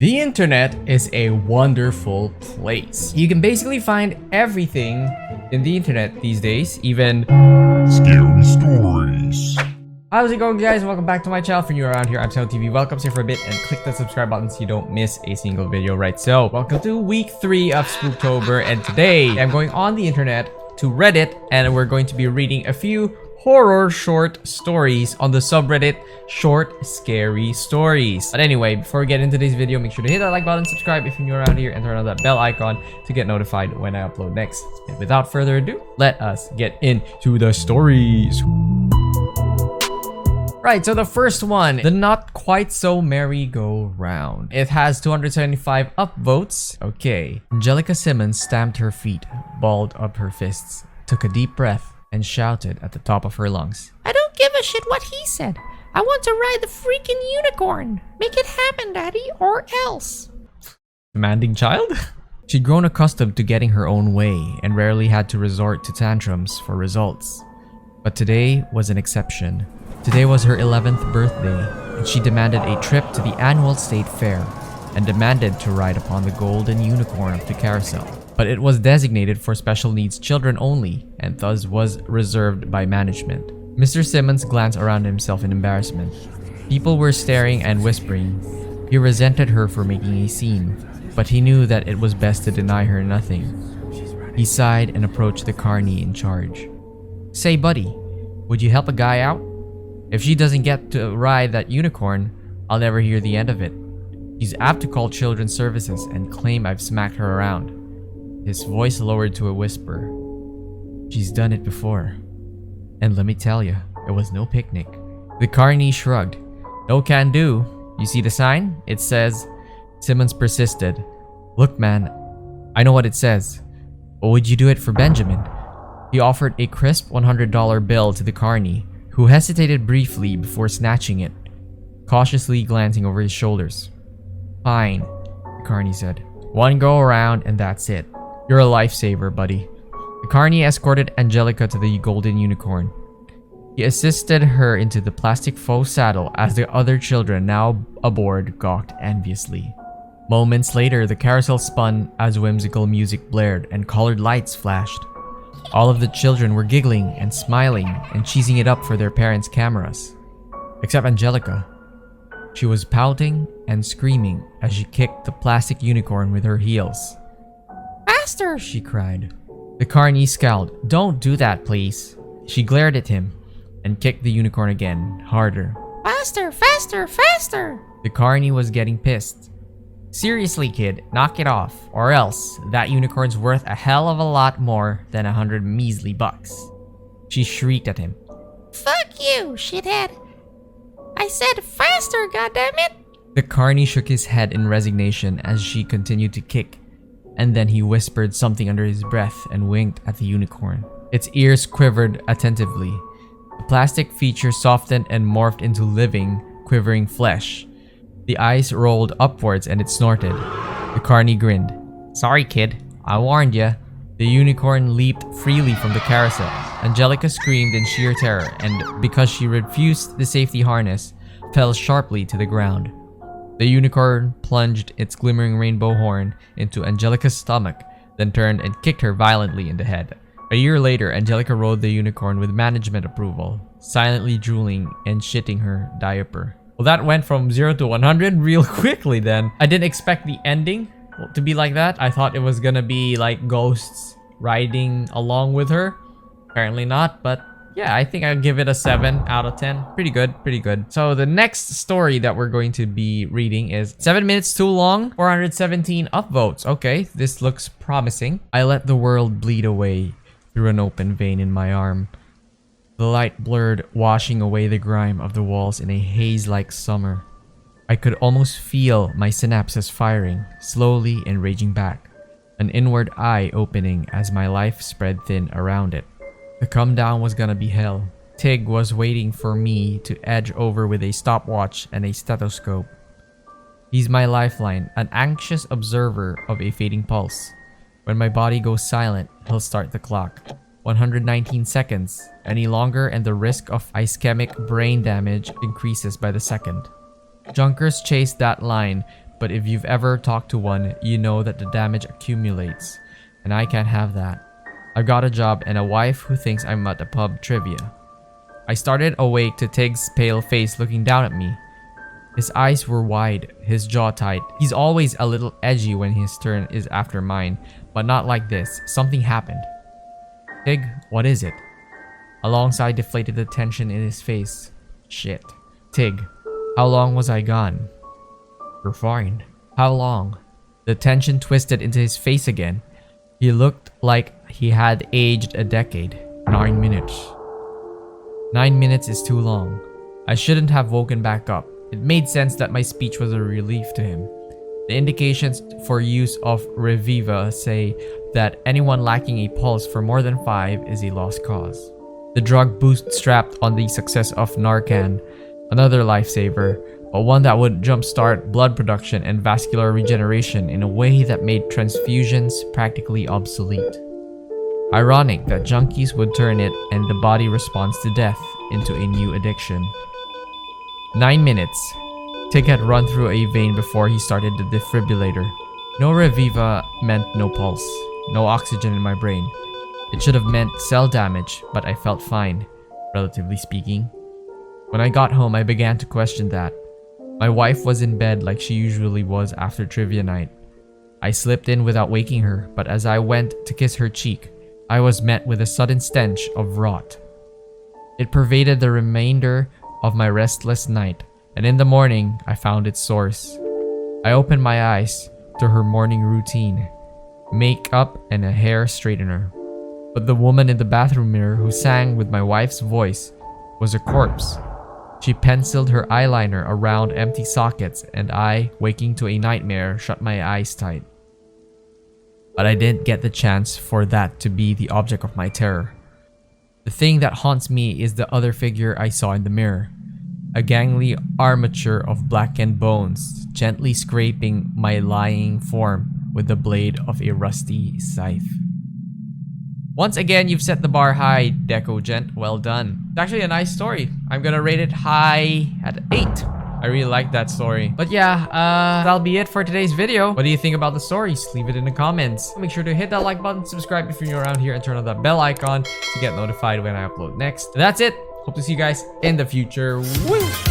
The internet is a wonderful place. You can basically find everything in the internet these days, even scary stories. How's it going, guys? Welcome back to my channel. For you around here, I'm StenoTV. Welcome, stay for a bit and click the subscribe button so you don't miss a single video, right? So, welcome to week 3 of Spooktober, and today I'm going on the internet to Reddit and we're going to be reading a few horror short stories on the subreddit Short Scary Stories. But anyway, before we get into today's video, make sure to hit that like button, subscribe if you're new around here, and turn on that bell icon to get notified when I upload next. And without further ado, let us get into the stories. Right, so the first one, the Not Quite So MerryGoRound. It has 275 upvotes. Okay. Angelica Simmons stamped her feet, balled up her fists, took a deep breath, and shouted at the top of her lungs, "I don't give a shit what he said. I want to ride the freaking unicorn. Make it happen, Daddy, or else." Demanding child? She'd grown accustomed to getting her own way and rarely had to resort to tantrums for results. But today was an exception. Today was her 11th birthday, and she demanded a trip to the annual state fair and demanded to ride upon the golden unicorn of the carousel. But it was designated for special needs children only, and thus was reserved by management. Mr. Simmons glanced around himself in embarrassment. People were staring and whispering. He resented her for making a scene, but he knew that it was best to deny her nothing. He sighed and approached the carny in charge. "Say, buddy, would you help a guy out? If she doesn't get to ride that unicorn, I'll never hear the end of it. She's apt to call children's services and claim I've smacked her around." His voice lowered to a whisper. "She's done it before. And let me tell you, it was no picnic." The carny shrugged. "No can do. You see the sign? It says..." Simmons persisted. "Look, man, I know what it says. But would you do it for Benjamin?" He offered a crisp $100 bill to the carny, who hesitated briefly before snatching it, cautiously glancing over his shoulders. "Fine," the carny said. "One go around and that's it. You're a lifesaver, buddy." The carny escorted Angelica to the golden unicorn. He assisted her into the plastic faux saddle as the other children now aboard gawked enviously. Moments later, the carousel spun as whimsical music blared and colored lights flashed. All of the children were giggling and smiling and cheesing it up for their parents' cameras. Except Angelica. She was pouting and screaming as she kicked the plastic unicorn with her heels. "Faster!" She cried. The carny scowled. "Don't do that, please." She glared at him and kicked the unicorn again, harder. "Faster, faster, faster!" The carny was getting pissed. "Seriously, kid, knock it off, or else that unicorn's worth a hell of a lot more than 100 measly bucks." She shrieked at him. "Fuck you, shithead! I said faster, goddammit!" The carny shook his head in resignation as she continued to kick, and then he whispered something under his breath and winked at the unicorn. Its ears quivered attentively. The plastic feature softened and morphed into living, quivering flesh. The eyes rolled upwards and it snorted. The carny grinned. "Sorry, kid. I warned ya." The unicorn leaped freely from the carousel. Angelica screamed in sheer terror and, because she refused the safety harness, fell sharply to the ground. The unicorn plunged its glimmering rainbow horn into Angelica's stomach, then turned and kicked her violently in the head. A year later, Angelica rode the unicorn with management approval, silently drooling and shitting her diaper. Well, that went from 0 to 100 real quickly then. I didn't expect the ending to be like that. I thought it was gonna be like ghosts riding along with her. Apparently not, but yeah, I think I'd give it a 7 out of 10. Pretty good, pretty good. So the next story that we're going to be reading is 7 minutes too long, 417 upvotes. Okay, this looks promising. I let the world bleed away through an open vein in my arm. The light blurred, washing away the grime of the walls in a haze like summer. I could almost feel my synapses firing, slowly and raging back, an inward eye opening as my life spread thin around it. The come down was gonna be hell. Tig was waiting for me to edge over with a stopwatch and a stethoscope. He's my lifeline, an anxious observer of a fading pulse. When my body goes silent, he'll start the clock. 119 seconds. Any longer and the risk of ischemic brain damage increases by the second. Junkers chased that line, but if you've ever talked to one, you know that the damage accumulates, and I can't have that. I've got a job and a wife who thinks I'm at the pub trivia. I started awake to Tig's pale face looking down at me. His eyes were wide, his jaw tight. He's always a little edgy when his turn is after mine, but not like this. Something happened. Tig, what is it? Alongside deflated the tension in his face. Shit. Tig, how long was I gone? You're fine. How long? The tension twisted into his face again. He looked like he had aged a decade. 9 minutes. 9 minutes is too long. I shouldn't have woken back up. It made sense that my speech was a relief to him. The indications for use of Reviva say that anyone lacking a pulse for more than 5 is a lost cause. The drug bootstrapped on the success of Narcan, another lifesaver, but one that would jumpstart blood production and vascular regeneration in a way that made transfusions practically obsolete. Ironic that junkies would turn it and the body responds to death into a new addiction. 9 minutes. Tig had run through a vein before he started the defibrillator. No Reviva meant no pulse, no oxygen in my brain. It should have meant cell damage, but I felt fine, relatively speaking. When I got home, I began to question that. My wife was in bed like she usually was after trivia night. I slipped in without waking her, but as I went to kiss her cheek, I was met with a sudden stench of rot. It pervaded the remainder of my restless night, and in the morning, I found its source. I opened my eyes to her morning routine, makeup and a hair straightener. But the woman in the bathroom mirror who sang with my wife's voice was a corpse. She penciled her eyeliner around empty sockets, and I, waking to a nightmare, shut my eyes tight. But I didn't get the chance for that to be the object of my terror. The thing that haunts me is the other figure I saw in the mirror. A gangly armature of blackened bones, gently scraping my lying form with the blade of a rusty scythe. Once again, you've set the bar high, Deco Gent. Well done. It's actually a nice story. I'm gonna rate it high at 8. I really like that story. But yeah, that'll be it for today's video. What do you think about the stories? Leave it in the comments. Make sure to hit that like button, subscribe if you're new around here, and turn on that bell icon to get notified when I upload next. That's it. Hope to see you guys in the future. Woo!